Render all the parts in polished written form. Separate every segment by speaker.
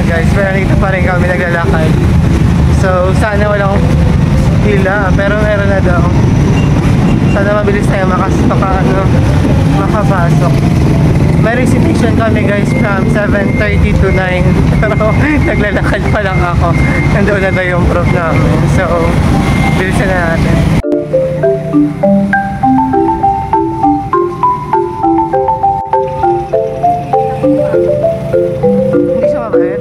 Speaker 1: guys, pero nandito pa rin kami naglalakad. So sana walang hila, pero meron na daw. Sana mabilis tayo makapasok. May recitation kami guys from 7:30 to 9. Pero naglalakad pa lang ako. Nandoon na daw yung prof namin. So bilisan na natin. Hindi siya mabait.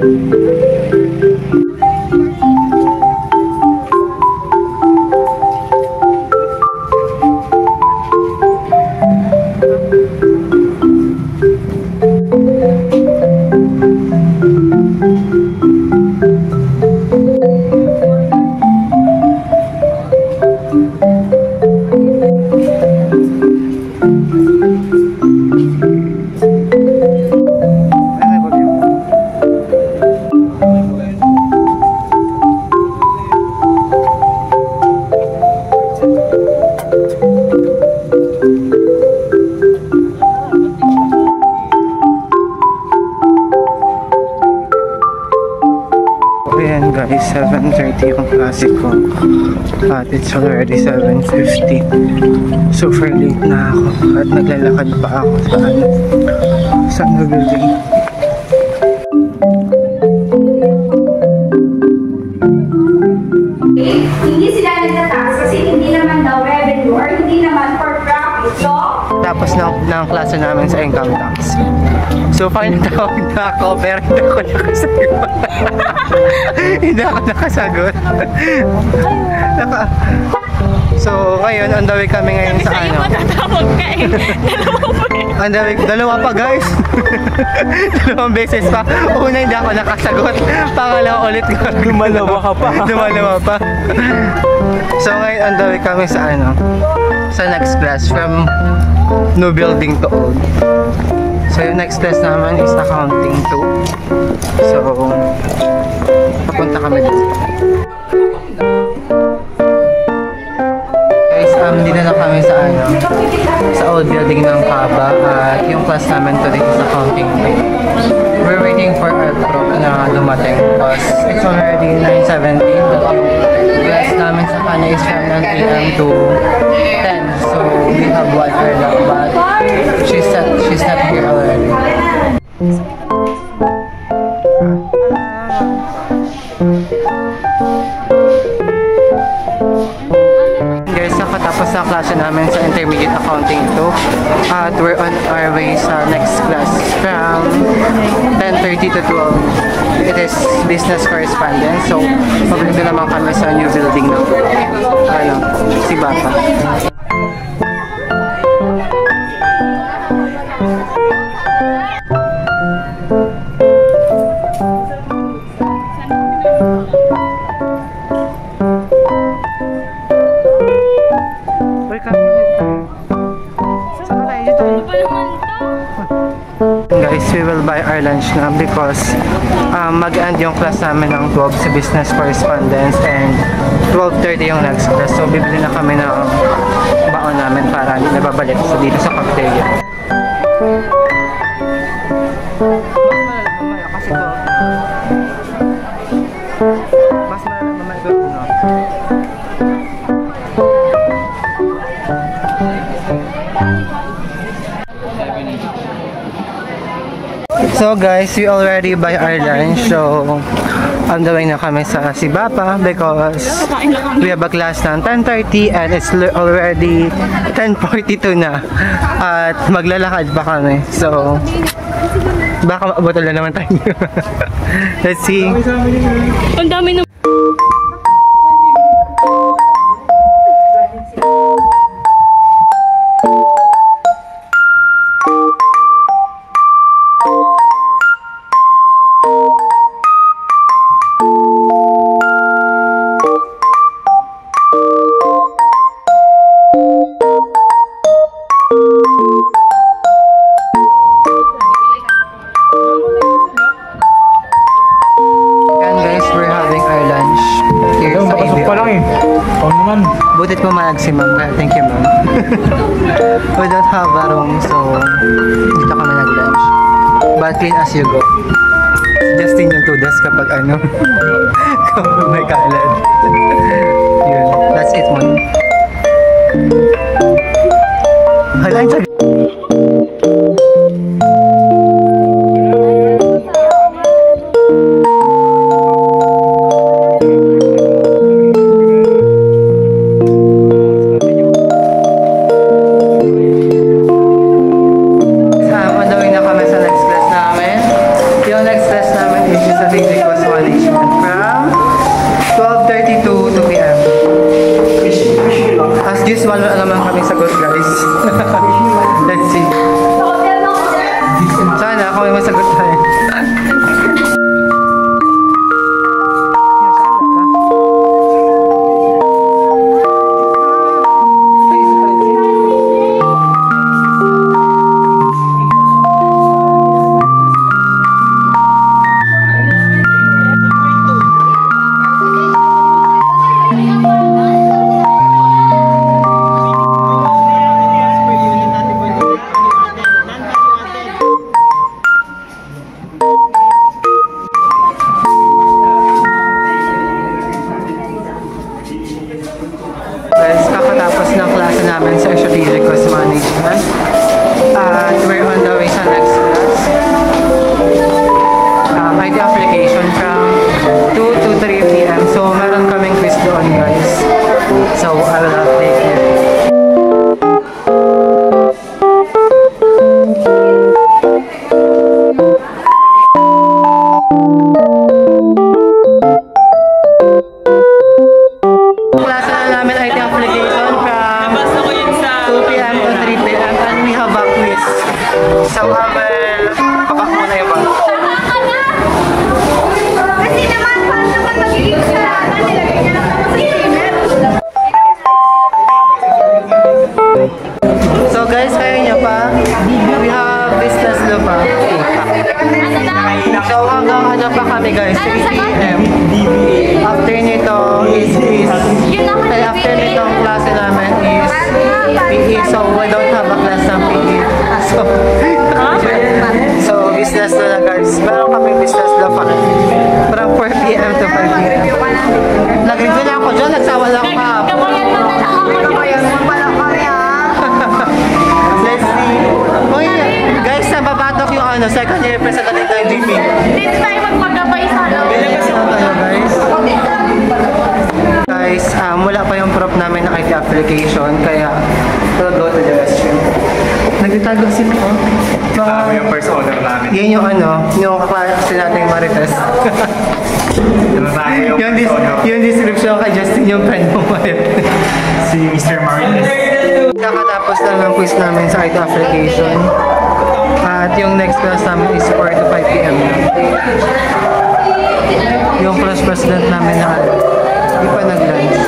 Speaker 1: Ayan guys, 7:30 yung klase ko at it's already 7:50. Super late na ako at naglalakad pa ako sa building.
Speaker 2: Hindi sila nagtatax kasi hindi naman daw revenue or hindi naman for profit. So,
Speaker 1: tapos ng klase namin sa income tax. So fine, tawag na ako pero hindi ako nakasagot. Hindi ako nakasagot. So ngayon, on the way kami ngayon sa ano.
Speaker 3: Matatawag ka eh.
Speaker 1: Dalawa pa guys. Dalawang beses pa. Una hindi ako nakasagot. Pangalawa ulit ko.
Speaker 4: Dumalawa ka pa.
Speaker 1: Dumalawa pa. So ngayon, on the way kami sa ano. Sa next class from new building to old. So yung next class naman is accounting 2. So papunta kami dito. Guys, dito na kami sa ano, sa old building ng Kaba at yung class namin today is accounting 2. We're waiting for our prof na dumating because it's already 9:17 but yung class namin sa kanya is from 9 AM to 10. So we have 1 hour left but she's not here already. Guys, nakatapos na klase namin sa intermediate accounting 2 at we're on our way sa next class from 10:30 to 12. It is business correspondence. So pabalik na naman kami sa new building na ano, si Bata. Guys, we will buy our lunch na because mag-end yung class namin ng 12 sa business correspondence and 12:30 yung next class. So bibili na kami ng baon namin para hindi na babalik dito sa cafeteria. Mas malala mamaya ko no. So guys, we already buy our lunch. So on the way na kami sa Sibapa because we have a class ng 10:30 and it's already 10:42 na at maglalakad pa kami. So baka maabotol na naman tayo. Let's see.
Speaker 3: Ang dami na.
Speaker 1: Butit po manag si ma'am. Thank you ma'am. We don't have a room so dito kami nag-lunch. But clean as you go. Justin yung tudas kapag ano, kapag may kalat. Yun, that's it mo. Hala, ang usual na naman kami sagot, guys. Let's see. Sana ako may masagot tayo. Kakatapos ng klase namin sa Strategic Cost Management at we're on the way sa next class. ID application from 2 to 3 p.m. So meron kaming quiz doon, guys. So I will update you. So, papak muna yung bag.
Speaker 2: Kasi naman, paano naman magiging kasalanan? Nilagay niya lang ako sa email.
Speaker 1: So guys, kaya nyo pa, we have business law pa. So hanggang ano pa kami guys, 3 p.m. After nito is after nitong klase namin is PE. So we don't have a class ng PE. So business law na guys. Meron kami business law pa. From 4 p.m. to 5 p.m. Nag-review na ako dyan, nagsawa lang ako kahapon.
Speaker 2: Kabayan mo pala kami ah.
Speaker 1: Let's see. Uy, guys, nababatok yung ano, second year representative ng GP.
Speaker 3: Dito tayo magpagkabay sa
Speaker 1: Guys, wala pa yung prop namin ng IT application, kaya we'll go to the restroom. Nagtitago sila, oh.
Speaker 4: Tama yung first order namin.
Speaker 1: Yan yung ano, yung kaklase nating Marites. yung description kay Justin yung friend mo Marites.
Speaker 4: Si Mr. Marites.
Speaker 1: Kakatapos lang ng quiz namin sa IT application. At yung next class namin is 4 to 5 p.m. Yung class president namin na hindi pa nag-lunch.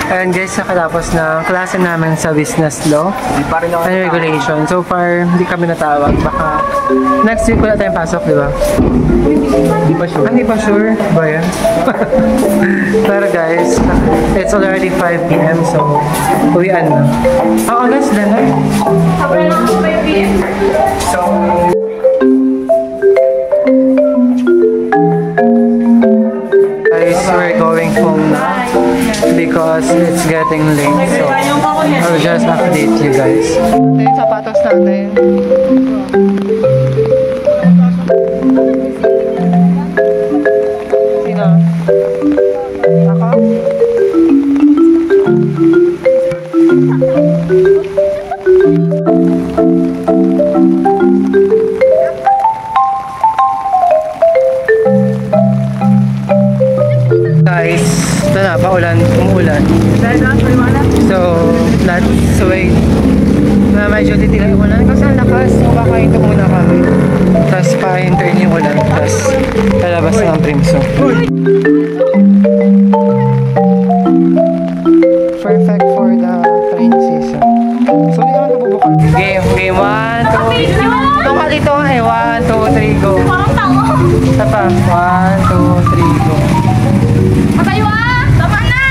Speaker 1: Ayan guys, nakatapos na klase namin sa business law and regulation. So far, hindi kami natawag. Baka next week wala tayong pasok, di ba? Hindi pa sure. Hindi pa sure ba yan? Pero guys, it's already 5 p.m. so uwian na. Honest din, eh?
Speaker 2: Sabi lang ako 5 p.m.
Speaker 4: So,
Speaker 1: because it's getting late. So, I'll just update you guys. Ito yung sapatos natin. Sino? Ako? Guys, ito na, paulan, umuulan. So, let's wait. Na medyo titilang yung ulan kasi ang lakas. Makakain muna kami. Tapos pa-intern yung ulan. Tapos lalabas na ang Primso. Perfect for the rainy season. So, hindi naman nabubukan. Game 1, 2, tungkal ito eh. 1, 2, 3, go. Isa pa. 1, 2, 3, go.
Speaker 3: Patayo ah! Tama na!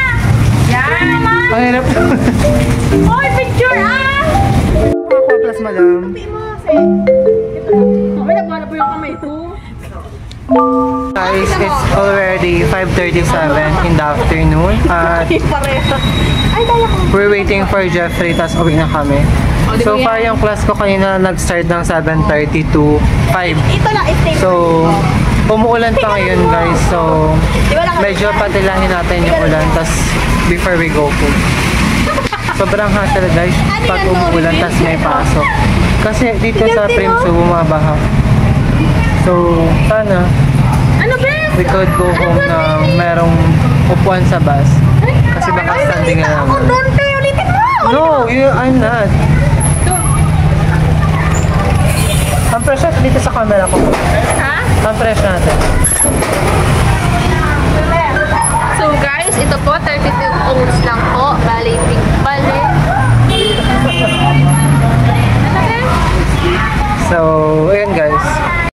Speaker 3: Yan!
Speaker 1: Ang hirap.
Speaker 3: Hoy, picture ah!
Speaker 1: Ako plus madam.
Speaker 3: May nagwala po yung kamay ito.
Speaker 1: Guys, it's already 5:37 in the afternoon at we're waiting for Jeffrey, tas uwi na kami. So far yung class ko kanina nag-start ng 7:30 to 5.
Speaker 3: Ito lang, stay.
Speaker 1: So, umuulan pa ngayon guys. So, medyo patilahin natin yung ulan tas before we go po. Sobrang hassle guys pag umuulan tas may pasok. Kasi dito sa Primso bumabaha. So, sana
Speaker 3: Ano ba?
Speaker 1: we could go home na merong upuan sa bus. Kasi baka standing na
Speaker 3: Ako
Speaker 1: naman.
Speaker 3: doon, te. Ulitin mo!
Speaker 1: No, I'm not. Ang fresh dito sa camera ko.
Speaker 3: Ha?
Speaker 1: Ang fresh natin.
Speaker 3: So guys, ito po, 32 ounce lang po. Bale, pink bale.
Speaker 1: So, ayun guys.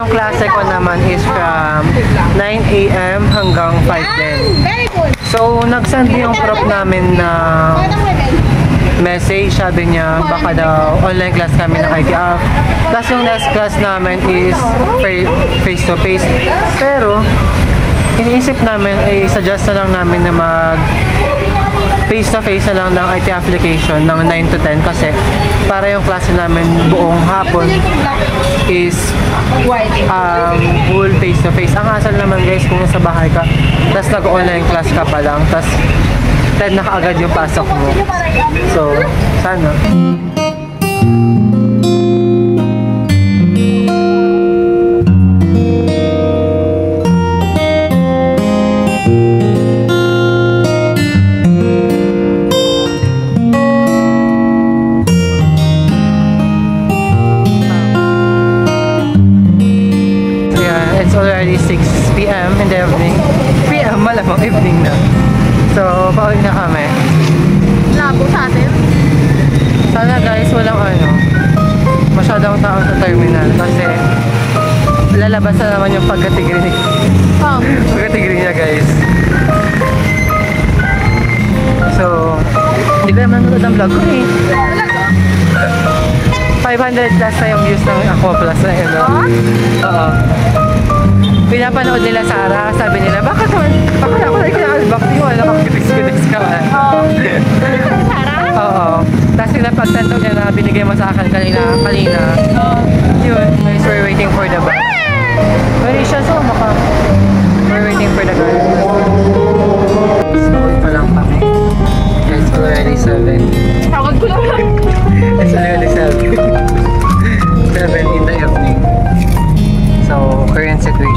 Speaker 1: Yung klase ko naman is from 9 a.m. hanggang 5 din.
Speaker 3: Very good.
Speaker 1: So, nag-send yung prof namin na message, sabi niya baka daw online class kami ng ITF. Tapos yung next class namin is face to face. Pero iniisip namin ay suggest na lang namin na mag face to face na lang ng IT application ng 9 to 10 kasi para yung klase namin buong hapon is full face to face. Ang hassle naman guys kung sa bahay ka tapos nag-online class ka pa lang tapos 10 na kaagad yung pasok mo. So, sana. Yeah, it's already 6 p.m. in the evening. PM, malamang evening na. So, pauwi na kami.
Speaker 3: Labo sa atin.
Speaker 1: Sana guys, walang masyadong tao sa terminal kasi lalabas na naman yung pagkatigri
Speaker 3: Oh.
Speaker 1: pagkatigri niya guys. So, hindi ko naman nanonood ang vlog ko eh. 500 plus na yung views ng Aqua Plus na yun. No? Oo. Pinapanood nila Sarah, sabi nila, bakit ako like kinaalbak yung nakakitiks-kitiks ka man.
Speaker 3: Sarah?
Speaker 1: Oo. Tapos pinapagtanto niya na binigay mo sa akin kanina. Yun. Guys, we're waiting for the bus. Where is siya? So, we're waiting for the bus. Small pa lang kami. It's already 7.
Speaker 3: Tawag ko lang.
Speaker 1: It's already 7. 7 in the evening. So, current situation.